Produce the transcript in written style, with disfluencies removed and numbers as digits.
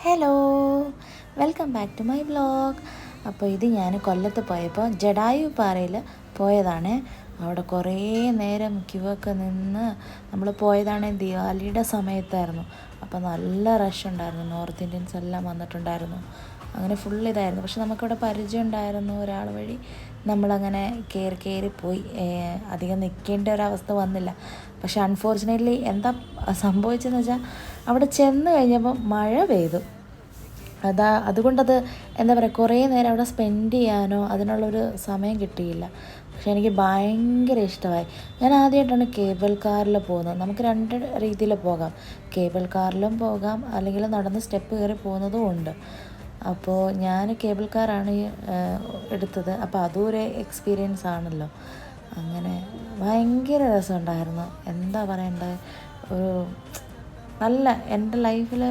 Hello, welcome back to my vlog. അപ്പോൾ ഇത് ഞാൻ കൊല്ലത്ത് പോയപ്പോൾ ജഡായു പാറയിൽ പോയതാണ്. അവിടെ കുറേ നേരം ക്യൂ ഒക്കെ നിന്ന് നമ്മൾ പോയതാണ്. ദിവാലിയുടെ സമയത്തായിരുന്നു. അപ്പോൾ നല്ല റഷ് ഉണ്ടായിരുന്നു. നോർത്ത് ഇന്ത്യൻസ് എല്ലാം വന്നിട്ടുണ്ടായിരുന്നു. അങ്ങനെ ഫുൾ ഇതായിരുന്നു. പക്ഷെ നമുക്കിവിടെ പരിചയം ഉണ്ടായിരുന്നു ഒരാൾ വഴി. നമ്മളങ്ങനെ കയറി പോയി. അധികം നിൽക്കേണ്ട ഒരവസ്ഥ വന്നില്ല. പക്ഷെ അൺഫോർച്ചുനേറ്റ്ലി എന്താ സംഭവിച്ചതെന്ന് വെച്ചാൽ അവിടെ ചെന്ന് കഴിഞ്ഞപ്പോൾ മഴ പെയ്തു. അതുകൊണ്ടത് എന്താ പറയുക, കുറേ നേരം അവിടെ സ്പെൻഡ് ചെയ്യാനോ അതിനുള്ളൊരു സമയം കിട്ടിയില്ല. പക്ഷെ എനിക്ക് ഭയങ്കര ഇഷ്ടമായി. ഞാൻ ആദ്യമായിട്ടാണ് കേബിൾ കാറിൽ പോകുന്നത്. നമുക്ക് രണ്ട് രീതിയിൽ പോകാം. കേബിൾ കാറിലും പോകാം, അല്ലെങ്കിൽ നടന്ന് സ്റ്റെപ്പ് കയറി പോകുന്നതും ഉണ്ട്. അപ്പോൾ ഞാൻ കേബിൾ കാറാണ് എടുത്തത്. അപ്പോൾ അതും ഒരു എക്സ്പീരിയൻസ് ആണല്ലോ. അങ്ങനെ ഭയങ്കര രസമുണ്ടായിരുന്നു. എന്താ പറയണ്ടേ, ഒരു നല്ല എൻ്റെ ലൈഫിൽ